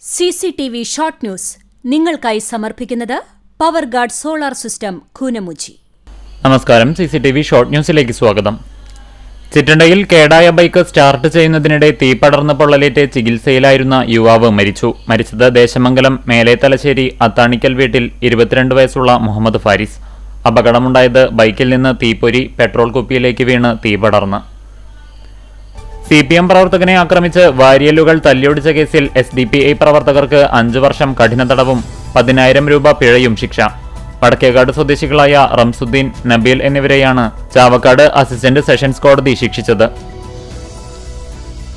CCTV short news നിങ്ങൾക്കായി സമർപ്പിക്കുന്നത് power guard solar system Koonamuchi. നമസ്കാരം, CCTV ഷോർട്ട് ന്യൂസിലേക്ക് സ്വാഗതം. ചിറ്റണ്ടയിൽ കേടായ ബൈക്ക് സ്റ്റാർട്ട് ചെയ്യുന്നതിനിടെ തീ പടർന്ന് പൊള്ളലേറ്റ് ചികിത്സയിലായിരുന്ന യുവാവ് മരിച്ചത് ദേശമംഗലം മേലെ തലശ്ശേരി അത്താണിക്കൽ വീട്ടിൽ 22 വയസ്സുള്ള മുഹമ്മദ് ഫാരിസ്. അപകടമുണ്ടായത് ബൈക്കിൽ നിന്ന് തീപ്പൊരി പെട്രോൾ കുപ്പിയിലേക്ക് വീണ് തീ പടർന്ന്. CPM പ്രവർത്തകനെ ആക്രമിച്ച് വാരിയലുകൾ തല്ലിയൊടിച്ച കേസിൽ SDPI പ്രവർത്തകർക്ക് 5 വർഷം കഠിന തടവും 10,000 രൂപ പിഴയും ശിക്ഷ. വടക്കേക്കാട് സ്വദേശികളായ റംസുദ്ദീൻ, നബീൽ എന്നിവരെയാണ് ചാവക്കാട് അസിസ്റ്റന്റ് സെഷൻസ് കോടതി ശിക്ഷിച്ചത്.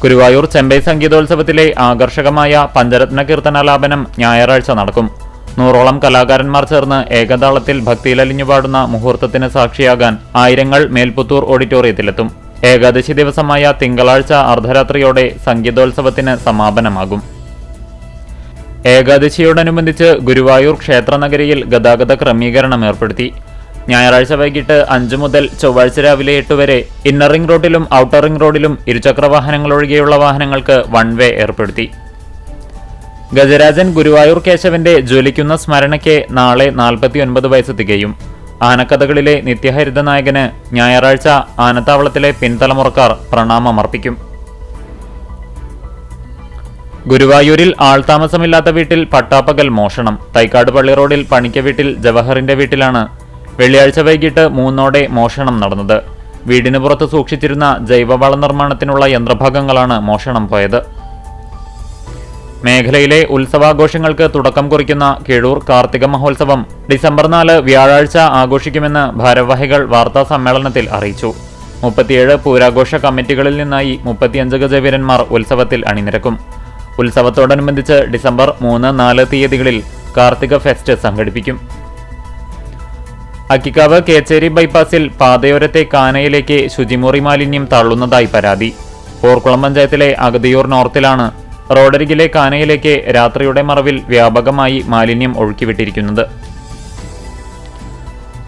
ഗുരുവായൂർ ചെമ്പൈ സംഗീതോത്സവത്തിലെ ആകർഷകമായ പഞ്ചരത്ന കീർത്തനാലാപനം ഞായറാഴ്ച നടക്കും. 100ഓളം കലാകാരന്മാർ ചേർന്ന് ഏകതാളത്തിൽ ഭക്തിയിലലിഞ്ഞു പാടുന്ന മുഹൂർത്തത്തിന് സാക്ഷിയാകാൻ ആയിരങ്ങൾ മേൽപുത്തൂർ ഓഡിറ്റോറിയത്തിലെത്തും. ഏകാദശി ദിവസമായ തിങ്കളാഴ്ച അർദ്ധരാത്രിയോടെ സംഗീതോത്സവത്തിന് സമാപനമാകും. ഏകാദശിയോടനുബന്ധിച്ച് ഗുരുവായൂർ ക്ഷേത്രനഗരിയിൽ ഗതാഗത ക്രമീകരണം ഏർപ്പെടുത്തി. ഞായറാഴ്ച വൈകിട്ട് 5 മുതൽ ചൊവ്വാഴ്ച രാവിലെ 8 വരെ ഇന്നർ റിംഗ് റോഡിലും ഔട്ടർ റിംഗ് റോഡിലും ഇരുചക്രവാഹനങ്ങൾ ഒഴികെയുള്ള വാഹനങ്ങൾക്ക് വൺ വേ ഏർപ്പെടുത്തി. ഗജരാജൻ ഗുരുവായൂർ കേശവന്റെ ജ്വലിക്കുന്ന സ്മരണയ്ക്ക് നാളെ 49 വയസ്സ് തികയും. ആനക്കഥകളിലെ നിത്യഹരിത നായകന് ഞായറാഴ്ച ആനത്താവളത്തിലെ പിൻതലമുറക്കാർ പ്രണാമമർപ്പിക്കും. ഗുരുവായൂരിൽ ആൾതാമസമില്ലാത്ത വീട്ടിൽ പട്ടാപ്പകൽ മോഷണം. തൈക്കാട് പള്ളി റോഡിൽ പണിക്ക വീട്ടിൽ ജവഹറിന്റെ വീട്ടിലാണ് വെള്ളിയാഴ്ച വൈകിട്ട് 3ഓടെ മോഷണം നടന്നത്. വീടിന് പുറത്ത് സൂക്ഷിച്ചിരുന്ന ജൈവവള നിർമ്മാണത്തിനുള്ള യന്ത്രഭാഗങ്ങളാണ് മോഷണം പോയത്. മേഖലയിലെ ഉത്സവാഘോഷങ്ങൾക്ക് തുടക്കം കുറിക്കുന്ന കിഴൂർ കാർത്തിക മഹോത്സവം ഡിസംബർ 4 വ്യാഴാഴ്ച ആഘോഷിക്കുമെന്ന് ഭാരവാഹികൾ വാർത്താ സമ്മേളനത്തിൽ അറിയിച്ചു. 37 പൂരാഘോഷ കമ്മിറ്റികളിൽ നിന്നായി 35 ഗജവീരന്മാർ ഉത്സവത്തിൽ അണിനിരക്കും. ഉത്സവത്തോടനുബന്ധിച്ച് ഡിസംബർ 3, 4 തീയതികളിൽ കാർത്തിക ഫെസ്റ്റ് സംഘടിപ്പിക്കും. അക്കിക്കാവ് കേച്ചേരി ബൈപ്പാസിൽ പാതയോരത്തെ കാനയിലേക്ക് ശുചിമുറി മാലിന്യം തള്ളുന്നതായി പരാതി. പോർക്കുളം പഞ്ചായത്തിലെ അഗതിയൂർ നോർത്തിലാണ് റോഡരികിലെ കാനയിലേക്ക് രാത്രിയുടെ മറവിൽ വ്യാപകമായി മാലിന്യം ഒഴുക്കിവിട്ടിരിക്കുന്നത്.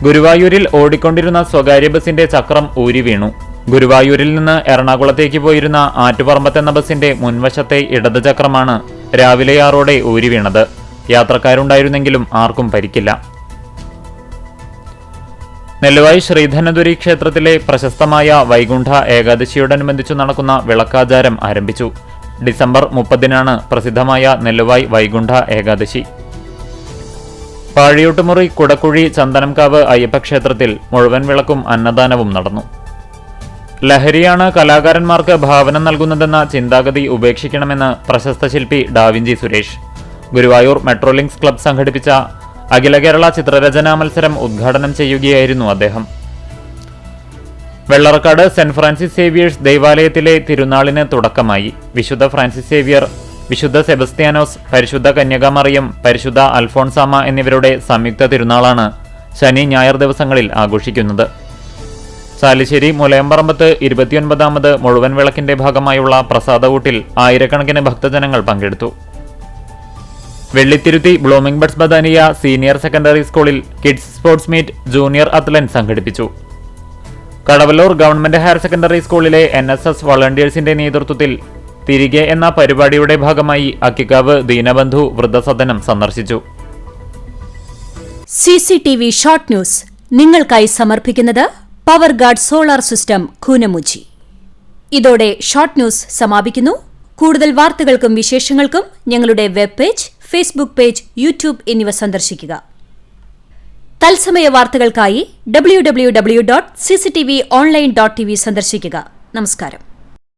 ഗുരുവായൂരിൽ ഓടിക്കൊണ്ടിരുന്ന സ്വകാര്യ ബസിന്റെ ചക്രം ഊരി വീണു. ഗുരുവായൂരിൽ നിന്ന് എറണാകുളത്തേക്ക് പോയിരുന്ന ആറ്റുപറമ്പത്ത് എന്ന ബസിന്റെ മുൻവശത്തെ ഇടത് ചക്രമാണ് രാവിലെ 6ഓടെ ഊരി വീണത്. യാത്രക്കാരുണ്ടായിരുന്നെങ്കിലും ആർക്കും പരിക്കില്ല. നെല്ലുവായി ശ്രീധനധുരി ക്ഷേത്രത്തിലെ പ്രശസ്തമായ വൈകുണ്ഠ ഏകാദശിയോടനുബന്ധിച്ചു നടക്കുന്ന വിളക്കാചാരം ആരംഭിച്ചു. ഡിസംബർ 30-നാണ് പ്രസിദ്ധമായ നെല്ലുവായ് വൈകുണ്ഠ ഏകാദശി. പാഴിയൂട്ടുമുറി കുടക്കുഴി ചന്ദനംകാവ് അയ്യപ്പക്ഷേത്രത്തിൽ മുഴുവൻ വിളക്കും അന്നദാനവും നടന്നു. ലഹരിയാണ് കലാകാരന്മാർക്ക് ഭാവന നൽകുന്നതെന്ന ചിന്താഗതി ഉപേക്ഷിക്കണമെന്ന് പ്രശസ്ത ശില്പി ഡാവിഞ്ചി സുരേഷ്. ഗുരുവായൂർ മെട്രോലിങ്സ് ക്ലബ് സംഘടിപ്പിച്ച അഖില കേരള ചിത്രരചനാ മത്സരം ഉദ്ഘാടനം ചെയ്യുകയായിരുന്നു അദ്ദേഹം. വെള്ളറക്കാട് സെന്റ് ഫ്രാൻസിസ് സേവിയേഴ്സ് ദേവാലയത്തിലെ തിരുനാളിന് തുടക്കമായി. വിശുദ്ധ ഫ്രാൻസിസ് സേവിയർ, വിശുദ്ധ സെബസ്ത്യാനോസ്, പരിശുദ്ധ കന്യകാമറിയം, പരിശുദ്ധ അൽഫോൺസാമ എന്നിവരുടെ സംയുക്ത തിരുനാളാണ് ശനി ഞായർ ദിവസങ്ങളിൽ ആഘോഷിക്കുന്നത്. ചാലിശ്ശേരി മുലയമ്പറമ്പത്ത് 29ാമത് മുഴുവൻ വിളക്കിന്റെ ഭാഗമായുള്ള പ്രസാദകൂട്ടിൽ ആയിരക്കണക്കിന് ഭക്തജനങ്ങൾ പങ്കെടുത്തു. Vellithiruthi blooming buds Bethania senior secondary സ്കൂളിൽ kids sports meet junior athlete സംഘടിപ്പിച്ചു. കടവല്ലൂർ ഗവൺമെന്റ് ഹയർ സെക്കൻഡറി സ്കൂളിലെ NSS വളണ്ടിയേഴ്സിന്റെ നേതൃത്വത്തിൽ തിരികെ എന്ന പരിപാടിയുടെ ഭാഗമായി അക്കിക്കാവ് ദീനബന്ധു വൃദ്ധസദനം സന്ദർശിച്ചു. CCTV ഷോർട്ട് ന്യൂസ് നിങ്ങൾക്കായി സമർപ്പിക്കുന്നത് power guard solar system Koonamuchi. ഇതോടെ ഷോർട്ട് ന്യൂസ് സമാപിക്കുന്നു. കൂടുതൽ വാർത്തകൾക്കും വിശേഷങ്ങൾക്കും ഞങ്ങളുടെ web page, Facebook page, YouTube എന്നിവ സന്ദർശിക്കുക. തത്സമയ വാർത്തകൾക്കായി www.cctv online.tv സന്ദർശിക്കുക. നമസ്കാരം.